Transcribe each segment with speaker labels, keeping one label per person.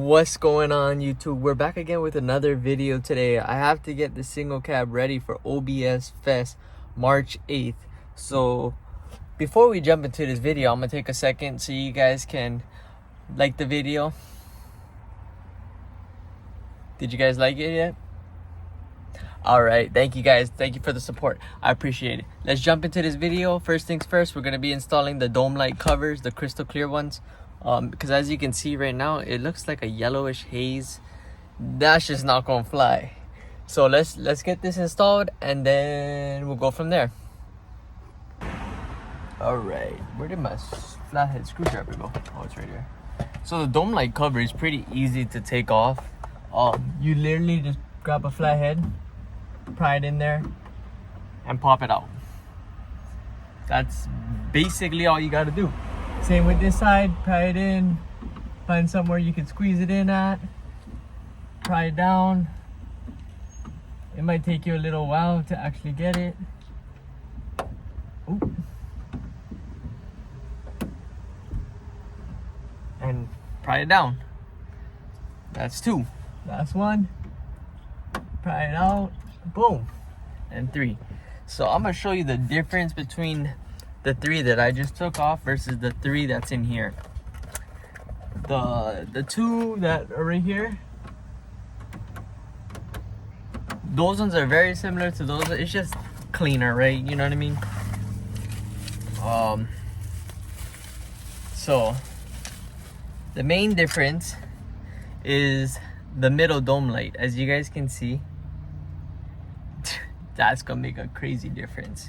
Speaker 1: What's going on, YouTube? We're back again with another video today. I have to get the single cab ready for OBS Fest March 8th. So before we jump into this video, I'm gonna take a second so you guys can like the video. Did you guys like it yet? All right, thank you guys. Thank you for the support. I appreciate it. Let's jump into this video. First things first, we're gonna be installing the dome light covers, the crystal clear ones. Because as you can see right now, it looks like a yellowish haze. That's just not gonna fly. So let's get this installed and then we'll go from there. All right, where did my flathead screwdriver go? Oh, it's right here. So the dome light cover is pretty easy to take off. You literally just grab a flathead, pry it in there, and pop it out. That's basically all you gotta do. Same with this side, pry it in, find somewhere you can squeeze it in at, pry it down. It might take you a little while to actually get it. Ooh. And pry it down. That's two. Last one. Pry it out. Boom. And three. So I'm gonna show you the difference between the three that I just took off versus the three that's in here. The two that are right here, those ones are very similar to those. It's just cleaner, right? You know what I mean? So the main difference is the middle dome light. As you guys can see, that's gonna make a crazy difference.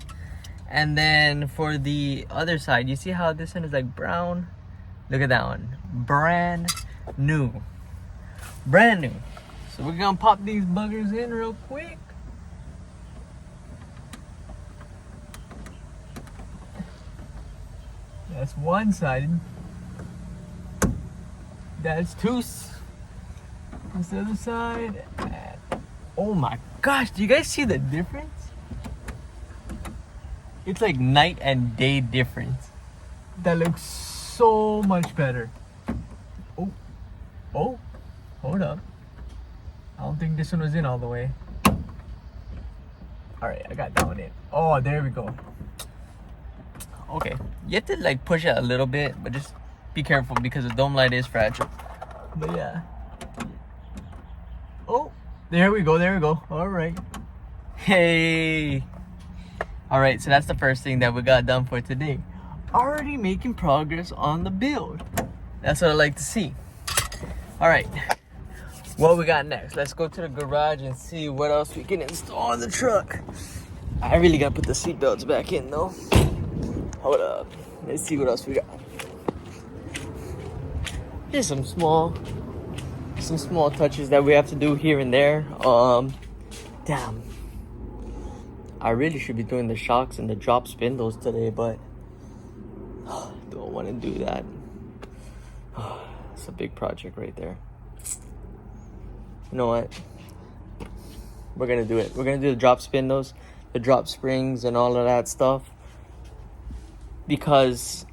Speaker 1: And then for the other side, you see how this one is like brown? Look at that one. Brand new. Brand new. So we're gonna pop these buggers in real quick. That's one side. That's two. That's the other side. Oh my gosh, do you guys see the difference? It's like night and day difference. That looks so much better. Oh, hold up. I don't think this one was in all the way. All right, I got that one in. Oh, there we go. Okay, you have to like push it a little bit, but just be careful because the dome light is fragile. But yeah. Oh, there we go. All right. Hey. All right, so that's the first thing that we got done for today. Already making progress on the build. That's what I like to see. All right, what we got next? Let's go to the garage and see what else we can install on the truck. I really gotta put the seat belts back in though. Hold up, let's see what else we got. There's some small touches that we have to do here and there. Damn. I really should be doing the shocks and the drop spindles today, but don't want to do that. It's a big project right there. You know what? We're gonna do it. We're gonna do the drop spindles, the drop springs, and all of that stuff. Because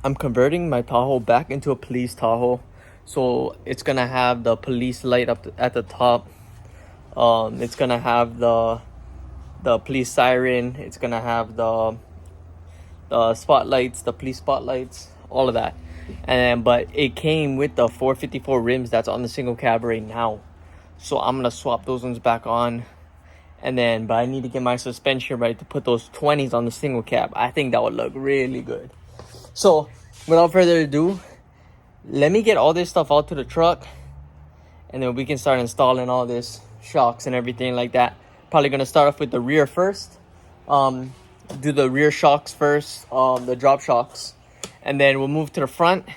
Speaker 1: I'm converting my Tahoe back into a police Tahoe. So it's gonna have the police light up at the top. It's gonna have the police siren. It's gonna have the spotlights, the police spotlights, all of that. And but it came with the 454 rims that's on the single cab right now. So I'm gonna swap those ones back on. And then, but I need to get my suspension right to put those 20s on the single cab. I think that would look really good. So without further ado, let me get all this stuff out to the truck, and then we can start installing all this shocks and everything like that. Probably gonna start off with the rear first. Do the rear shocks first, the drop shocks, and then we'll move to the front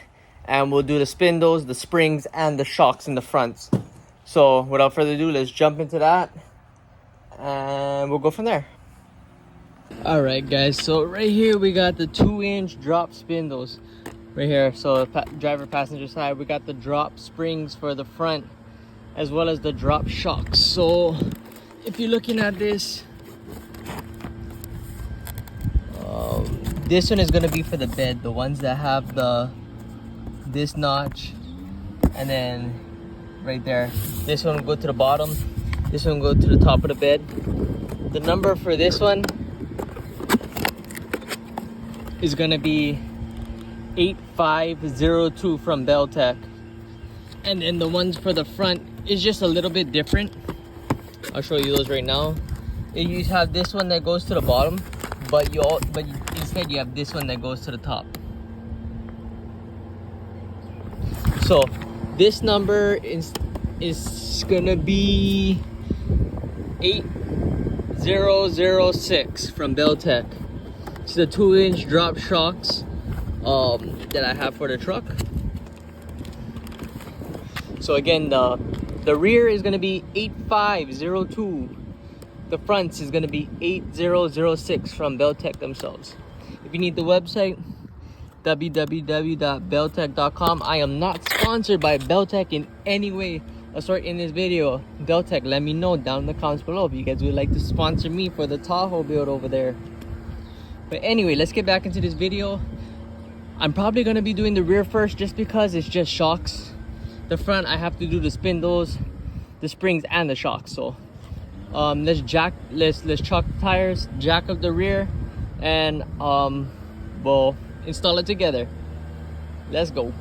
Speaker 1: and we'll do the spindles, the springs, and the shocks in the fronts. So without further ado, let's jump into that and we'll go from there. All right, guys. So right here we got the 2-inch drop spindles right here. So driver passenger side, we got the drop springs for the front as well as the drop shocks. So if you're looking at this, this one is going to be for the bed, the ones that have this notch and then right there. This one will go to the bottom. This one will go to the top of the bed. The number for this one is gonna be 8502 from Belltech. And then the ones for the front is just a little bit different. I'll show you those right now. You have this one that goes to the bottom, but instead you have this one that goes to the top. So this number is gonna be 8006 from Belltech. It's the 2-inch drop shocks that I have for the truck. So again, the rear is gonna be 8502. The front is gonna be 8006 from Belltech themselves. If you need the website, www.belltech.com. I am not sponsored by Belltech in any way or sort in this video. Belltech, let me know down in the comments below if you guys would like to sponsor me for the Tahoe build over there. But anyway, let's get back into this video. I'm probably gonna be doing the rear first just because it's just shocks. The front, I have to do the spindles, the springs, and the shocks. So let's chuck tires, jack up the rear, and we'll install it together. Let's go.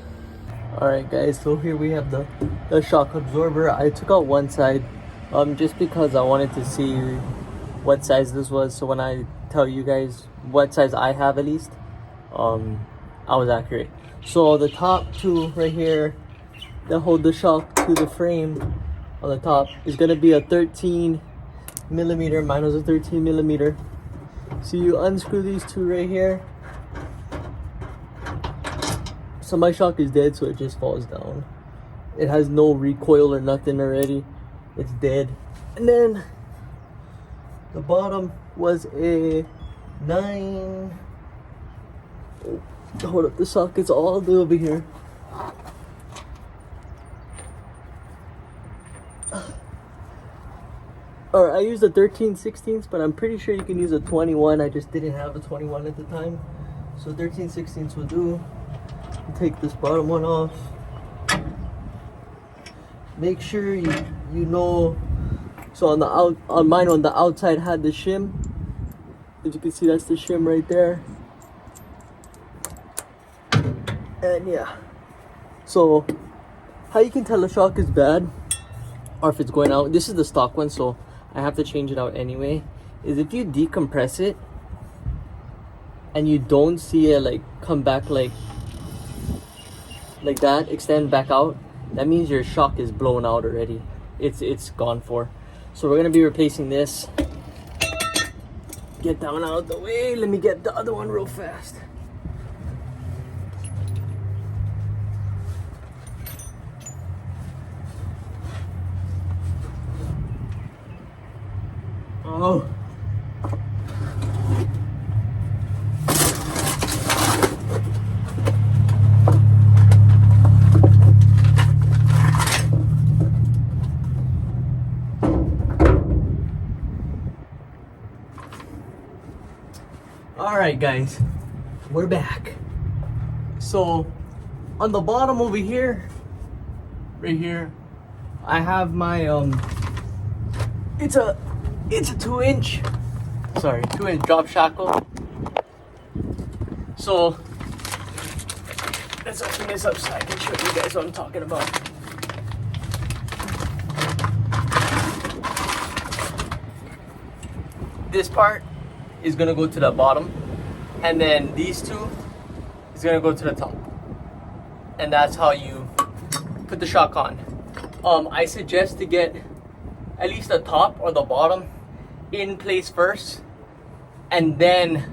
Speaker 1: All right guys, so here we have the shock absorber. I took out one side just because I wanted to see what size this was, so when I tell you guys what size I have, at least I was accurate. So the top two right here that hold the shock to the frame on the top is gonna be a 13 millimeter. Mine was a 13 millimeter. So you unscrew these two right here. So my shock is dead, so it just falls down. It has no recoil or nothing already. It's dead. And then the bottom was a 9. Oh, hold up, the socket's all the way over here. Alright, I used a 13/16, but I'm pretty sure you can use a 21. I just didn't have a 21 at the time. So 13/16 will do. Take this bottom one off. Make sure you know. So on mine on the outside had the shim. As you can see, that's the shim right there. And yeah. So how you can tell a shock is bad or if it's going out, this is the stock one, so I have to change it out anyway, is if you decompress it and you don't see it like come back like that, extend back out, that means your shock is blown out already. It's gone for. So we're gonna be replacing this. Get that one out of the way. Let me get the other one real fast. Oh. Alright guys, we're back. So on the bottom over here, right here, I have my it's a 2-inch drop shackle. So let's open this up so I can show you guys what I'm talking about. This part is gonna go to the bottom, and then these two is gonna go to the top, and that's how you put the shock on. I suggest to get at least the top or the bottom in place first, and then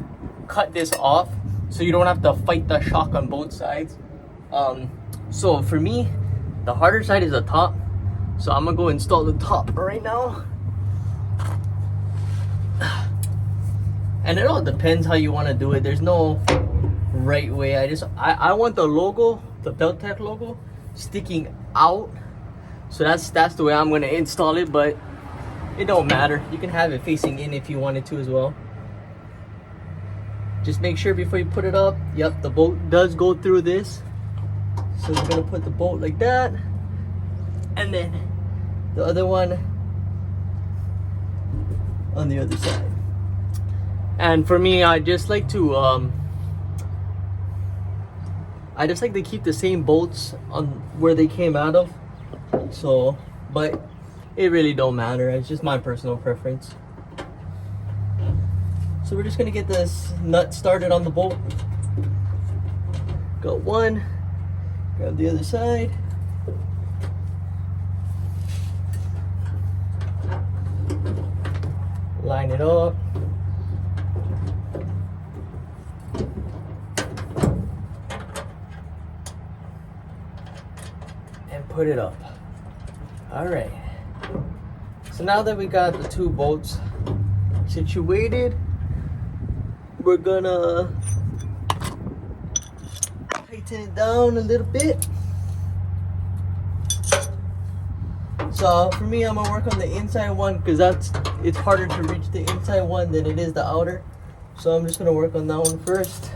Speaker 1: cut this off so you don't have to fight the shock on both sides. So for me, the harder side is the top, so I'm gonna go install the top right now. And it all depends how you want to do it. There's no right way. I want the logo, the Belltech logo, sticking out. So that's the way I'm gonna install it, but it don't matter. You can have it facing in if you wanted to as well. Just make sure before you put it up, yep, the bolt does go through this. So we're gonna put the bolt like that, and then the other one on the other side. And for me, I just like to keep the same bolts on where they came out of. So, but it really don't matter. It's just my personal preference. So we're just gonna get this nut started on the bolt. Got one. Grab the other side. Line it up. And put it up. Alright. So now that we got the two bolts situated, we're gonna tighten it down a little bit. So for me, I'm gonna work on the inside one because it's harder to reach the inside one than it is the outer. So I'm just gonna work on that one first.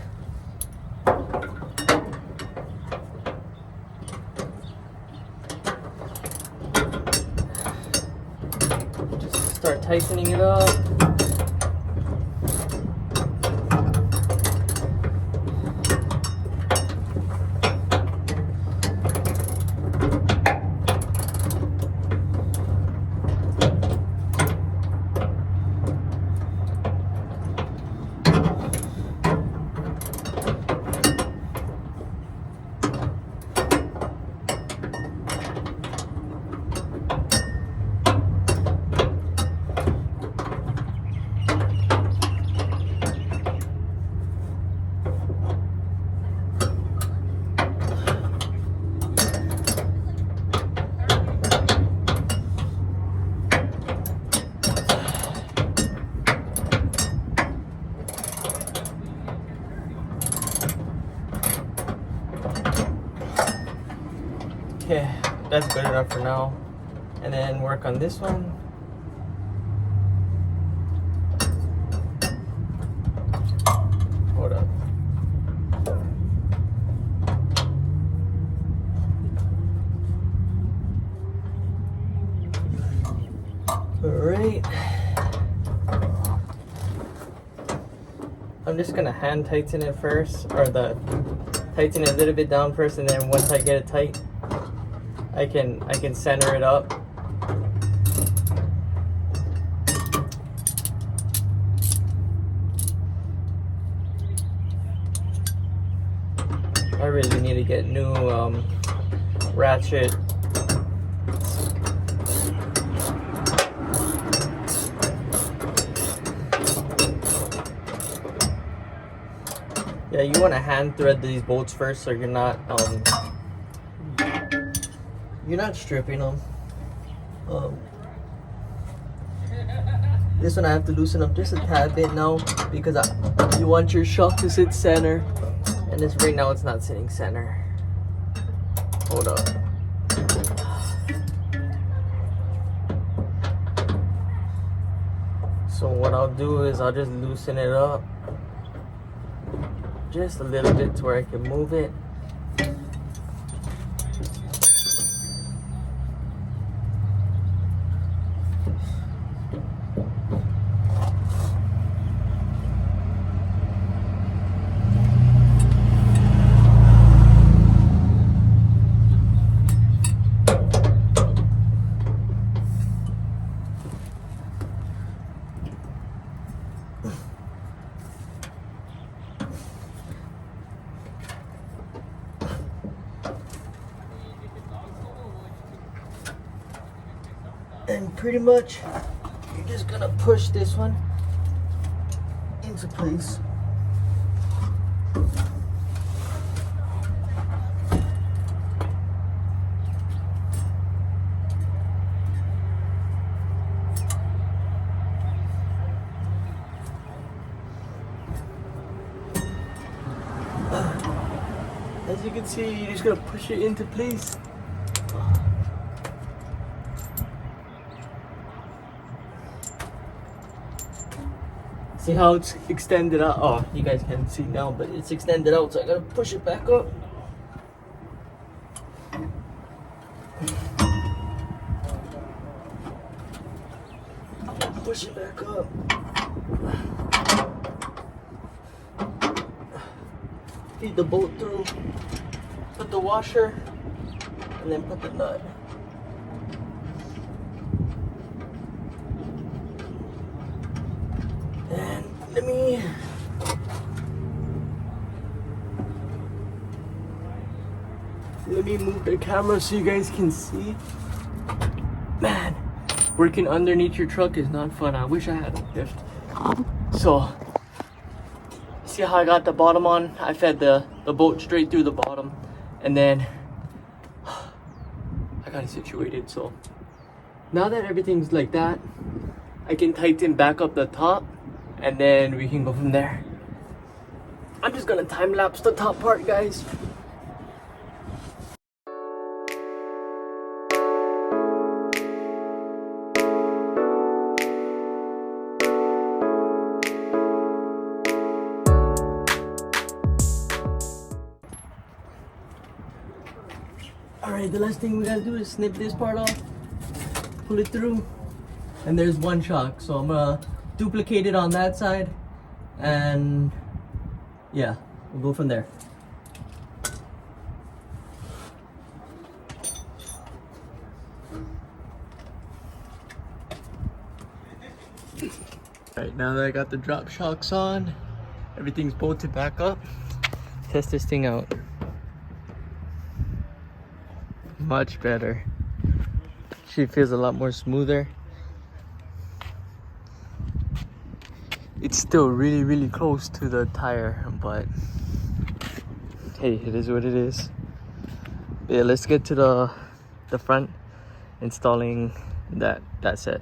Speaker 1: Just start tightening it up. Okay, that's good enough for now. And then work on this one. Hold up. Alright. I'm just gonna hand tighten it first, or tighten it a little bit down first, and then once I get it tight, I can center it up. I really need to get new ratchet. Yeah, you want to hand thread these bolts first so you're not stripping them. This one I have to loosen up just a tad bit now because you want your shock to sit center, and this right now it's not sitting center. Hold up. So what I'll do is I'll just loosen it up just a little bit to where I can move it. And pretty much you're just gonna push this one into place. As you can see, you're just gonna push it into place. See how it's extended out? Oh, you guys can't see now, but it's extended out, so I gotta push it back up. Push it back up. Feed the bolt through. Put the washer, and then put the nut. And let me move the camera so you guys can see. Man, working underneath your truck is not fun. I wish I had a lift. So, see how I got the bottom on? I fed the bolt straight through the bottom, and then I got it situated. So now that everything's like that, I can tighten back up the top, and then we can go from there. I'm just gonna time lapse the top part, guys. Alright, the last thing we gotta do is snip this part off, pull it through, and there's one shock. So I'm gonna duplicate it on that side, and yeah, we'll go from there. Alright, now that I got the drop shocks on, everything's bolted back up, test this thing out. Much better. She feels a lot more smoother. It's still really close to the tire, but hey, it is what it is. But yeah, let's get to the front, installing that set.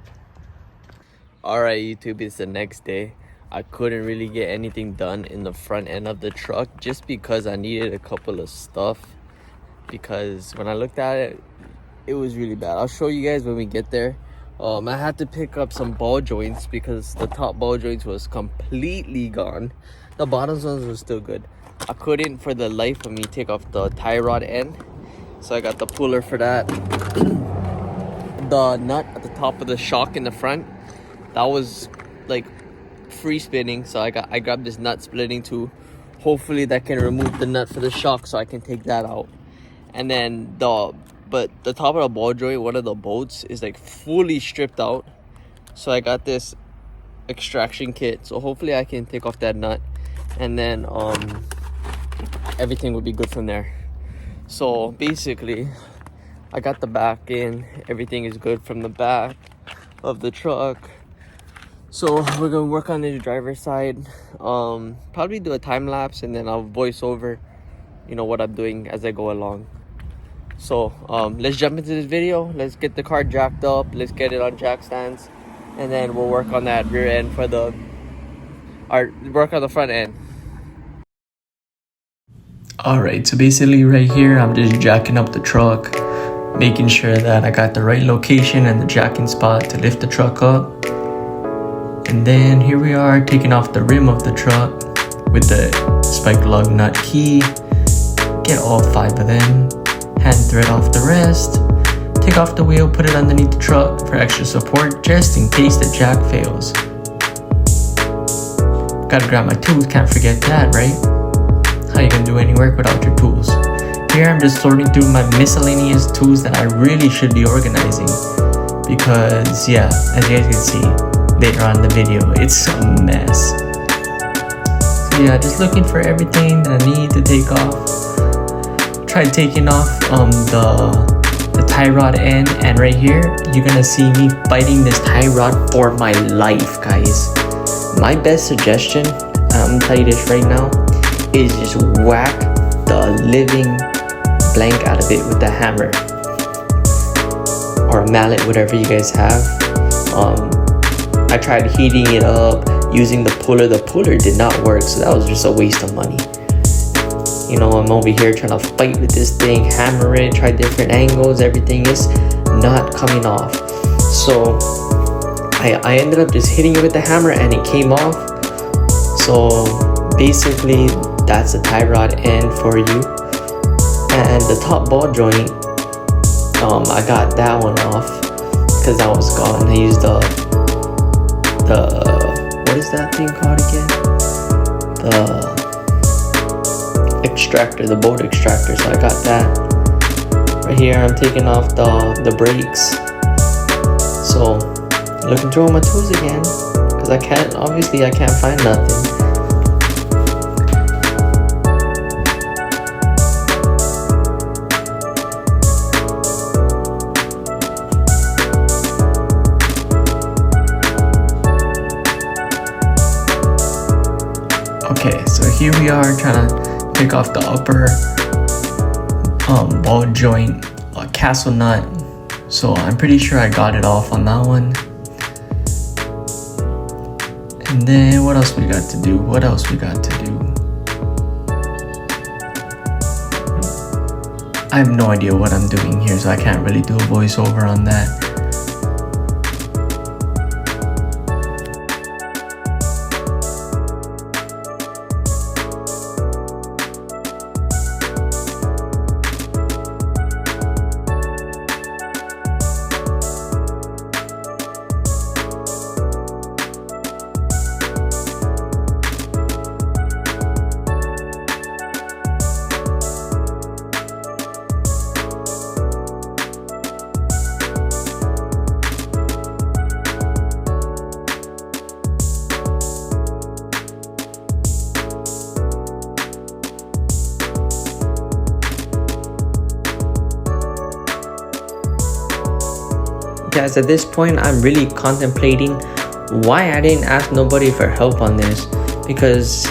Speaker 1: Alright YouTube, it's the next day. I couldn't really get anything done in the front end of the truck just because I needed a couple of stuff. Because when I looked at it, it was really bad. I'll show you guys when we get there. I had to pick up some ball joints because the top ball joints was completely gone. The bottom ones were still good. I couldn't for the life of me take off the tie rod end, so I got the puller for that. The nut at the top of the shock in the front, that was like free spinning, so I grabbed this nut splitting tool. Hopefully that can remove the nut for the shock so I can take that out. And then the top of the ball joint, one of the bolts is like fully stripped out, so I got this extraction kit, so hopefully I can take off that nut, and then everything would be good from there. So basically I got the back in, everything is good from the back of the truck. So we're gonna work on the driver's side, probably do a time lapse, and then I'll voice over, you know, what I'm doing as I go along. So let's jump into this video. Let's get the car jacked up, let's get it on jack stands, and then we'll work on that rear end for work on the front end. Alright, so basically right here I'm just jacking up the truck, making sure that I got the right location and the jacking spot to lift the truck up. And then here we are taking off the rim of the truck with the spike lug nut key. Get all 5 of them, hand thread off the rest, take off the wheel, put it underneath the truck for extra support just in case the jack fails. Gotta grab my tools, can't forget that, right? How you gonna do any work without your tools? Here I'm just sorting through my miscellaneous tools that I really should be organizing, because yeah, as you guys can see later on in the video, it's a mess. So yeah, just looking for everything that I need to take off. Tried taking off the tie rod end, and right here you're gonna see me fighting this tie rod for my life, guys. My best suggestion, I'm gonna tell you this right now, is just whack the living blank out of it with the hammer or a mallet, whatever you guys have. I tried heating it up using the puller. The puller did not work, so that was just a waste of money. You know, I'm over here trying to fight with this thing, hammer it, try different angles, everything is not coming off. So I ended up just hitting it with the hammer and it came off. So basically that's the tie rod end for you. And the top ball joint, I got that one off because that was gone. I used the what is that thing called again? The extractor, the bolt extractor. So I got that right here. I'm taking off the brakes. So looking through all my tools again because I can't find nothing. Okay, so here we are trying to take off the upper ball joint castle nut. So I'm pretty sure I got it off on that one. And then what else we got to do? I have no idea what I'm doing here, so I can't really do a voiceover on that. Guys, at this point I'm really contemplating why I didn't ask nobody for help on this, because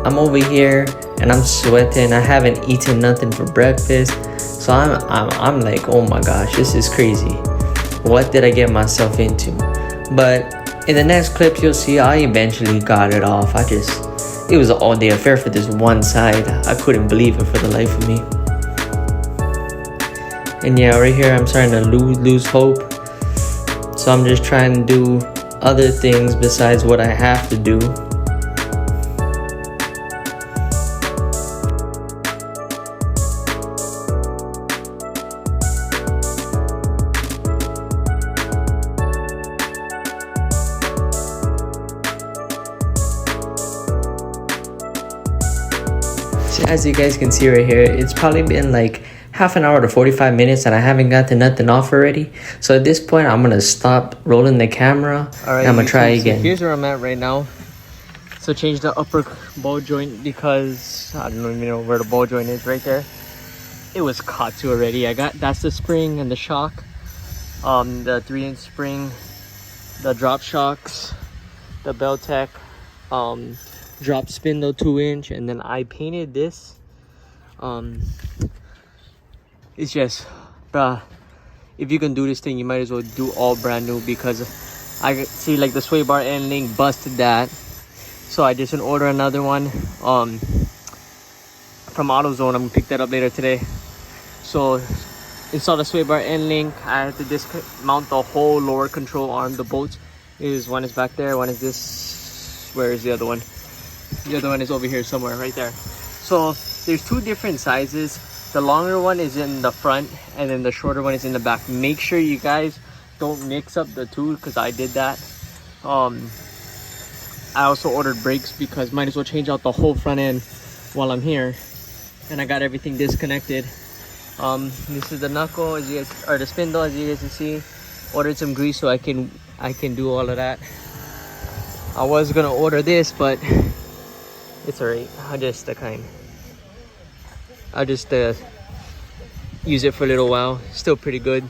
Speaker 1: I'm over here and I'm sweating. I haven't eaten nothing for breakfast, so I'm like, oh my gosh, this is crazy. What did I get myself into? But in the next clips you'll see I eventually got it off. It was an all-day affair for this one side. I couldn't believe it for the life of me. And yeah, right here I'm starting to lose hope. So I'm just trying to do other things besides what I have to do. So as you guys can see right here, it's probably been like half an hour to 45 minutes and I haven't gotten nothing off already. So at this point I'm gonna stop rolling the camera. Alright, I'm gonna try again. Here's where I'm at right now. So change the upper ball joint because I don't even know where the ball joint is. Right there, it was caught to already. That's the spring and the shock, the 3-inch spring, the drop shocks, the belltech drop spindle 2-inch, and then I painted this. It's just, bruh, if you can do this thing, you might as well do all brand new, because I see like the sway bar end link busted that. So I just order another one from AutoZone. I'm gonna pick that up later today. So install the sway bar end link. I had to dismount the whole lower control arm. The bolts one is back there, one is this. Where is the other one? The other one is over here somewhere, right there. So there's two different sizes. The longer one is in the front and then the shorter one is in the back. Make sure you guys don't mix up the two, because I did that. I also ordered brakes because might as well change out the whole front end while I'm here. And I got everything disconnected. This is the knuckle, as you guys, or the spindle, as you guys can see. Ordered some grease so I can do all of that. I was gonna order this, but it's alright. I'll just use it for a little while. Still pretty good,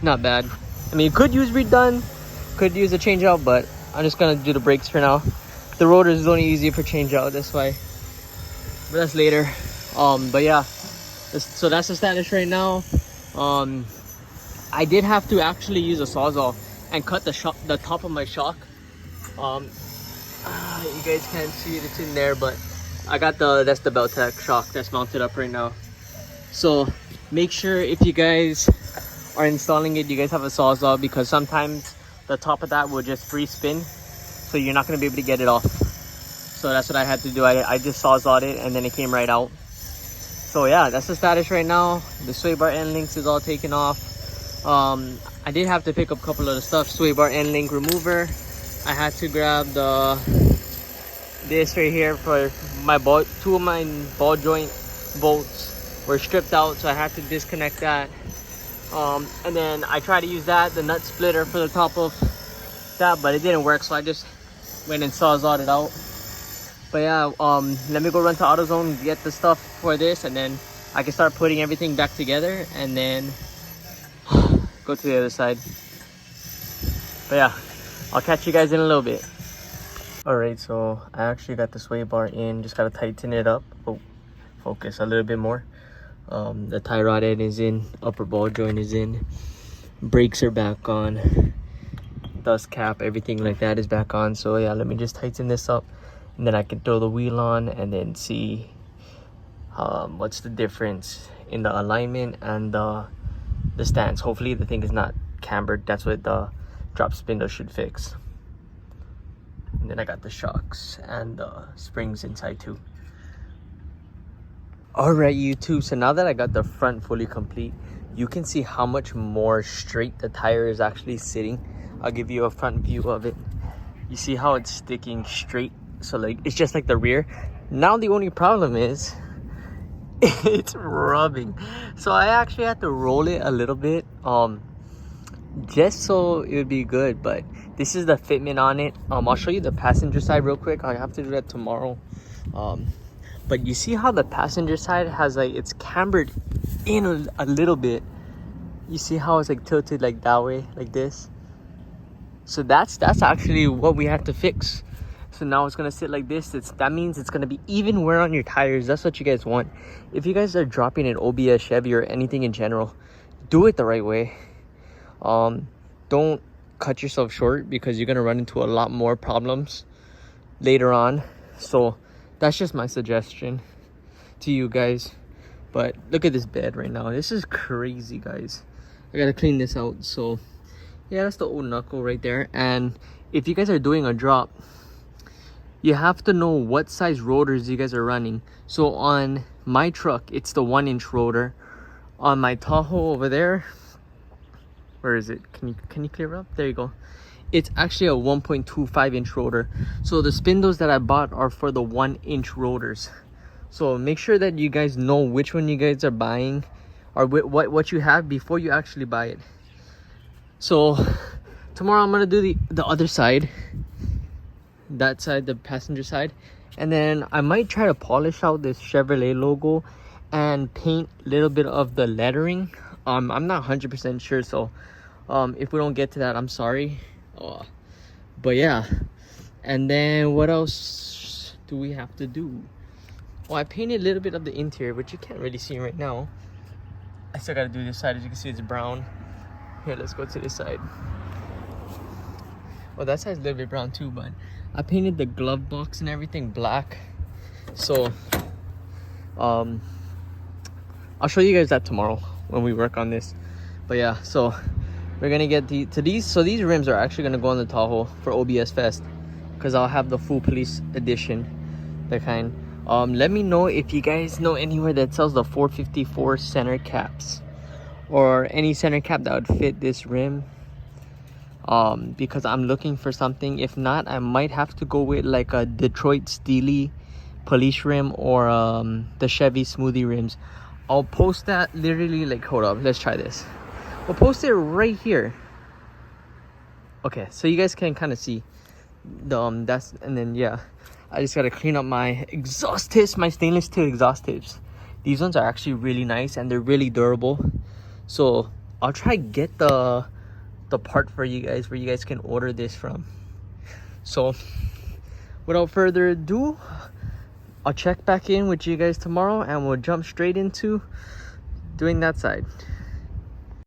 Speaker 1: not bad. I mean, you could use redone, could use a change out, but I'm just gonna do the brakes for now. The rotors is only easy for change out, that's why. But that's later. But yeah, so that's the status right now. I did have to actually use a sawzall and cut the top of my shock. You guys can't see it, it's in there, but I got that's the belltech shock that's mounted up right now. So make sure if you guys are installing it, you guys have a sawzall, because sometimes the top of that will just free spin, so you're not going to be able to get it off. So that's what I had to do. I just sawzalled it and then it came right out. So yeah, that's the status right now. The sway bar end links is all taken off. I did have to pick up a couple of the stuff. Sway bar end link remover. I had to grab this right here for my ball. Two of my ball joint bolts were stripped out, so I had to disconnect that. And then I tried to use the nut splitter for the top of that, but it didn't work, so I just went and sawzalled it out. But yeah, let me go run to AutoZone, get the stuff for this, and then I can start putting everything back together, and then go to the other side. But yeah, I'll catch you guys in a little bit. Alright, so I actually got the sway bar in, just gotta tighten it up. Oh, focus a little bit more. The tie rod end is in, upper ball joint is in, brakes are back on, dust cap, everything like that is back on. So yeah, let me just tighten this up, and then I can throw the wheel on and then see what's the difference in the alignment and the stance. Hopefully the thing is not cambered. That's what the drop spindle should fix. And then I got the shocks and the springs inside too. Alright YouTube, so now that I got the front fully complete, you can see how much more straight the tire is actually sitting. I'll give you a front view of it. You see how it's sticking straight, so like it's just like the rear. Now the only problem is it's rubbing, so I actually had to roll it a little bit just so it would be good. But this is the fitment on it. I'll show you the passenger side real quick. I have to do that tomorrow. But you see how the passenger side has like, it's cambered in a little bit. You see how it's like tilted like that way, like this. So that's actually what we had to fix. So now it's gonna sit like this. That means it's gonna be even wear on your tires. That's what you guys want. If you guys are dropping an OBS, Chevy, or anything in general, do it the right way. Don't cut yourself short, because you're gonna run into a lot more problems later on. So that's just my suggestion to you guys. But look at this bed right now. This is crazy, guys. I gotta clean this out. So yeah, that's the old knuckle right there. And if you guys are doing a drop, you have to know what size rotors you guys are running. So on my truck, it's the 1-inch rotor. On my Tahoe over there, where is it? Can you clear up? There you go. It's actually a 1.25-inch rotor. So the spindles that I bought are for the 1-inch rotors. So make sure that you guys know which one you guys are buying, or what you have before you actually buy it. So tomorrow I'm gonna do the other side, that side, the passenger side, and then I might try to polish out this Chevrolet logo and paint a little bit of the lettering. I'm not 100% sure, so if we don't get to that, I'm sorry. But yeah, and then what else do we have to do? Well, I painted a little bit of the interior, but you can't really see right now. I still gotta do this side. As you can see, it's brown. Here, let's go to this side. Well, that side's a little bit brown too, but I painted the glove box and everything black. So I'll show you guys that tomorrow when we work on this. But yeah, so we're gonna get these. So these rims are actually gonna go on the Tahoe for OBS Fest, because I'll have the full police edition, the kind. Let me know if you guys know anywhere that sells the 454 center caps, or any center cap that would fit this rim. Because I'm looking for something. If not, I might have to go with like a Detroit Steely police rim, or the Chevy smoothie rims. I'll post that literally, like, hold up, let's try this. We'll post it right here. Okay, so you guys can kind of see the that's, and then yeah, I just gotta clean up my exhaust tips, my stainless steel exhaust tips. These ones are actually really nice and they're really durable. So I'll try get the part for you guys, where you guys can order this from. So without further ado, I'll check back in with you guys tomorrow, and we'll jump straight into doing that side.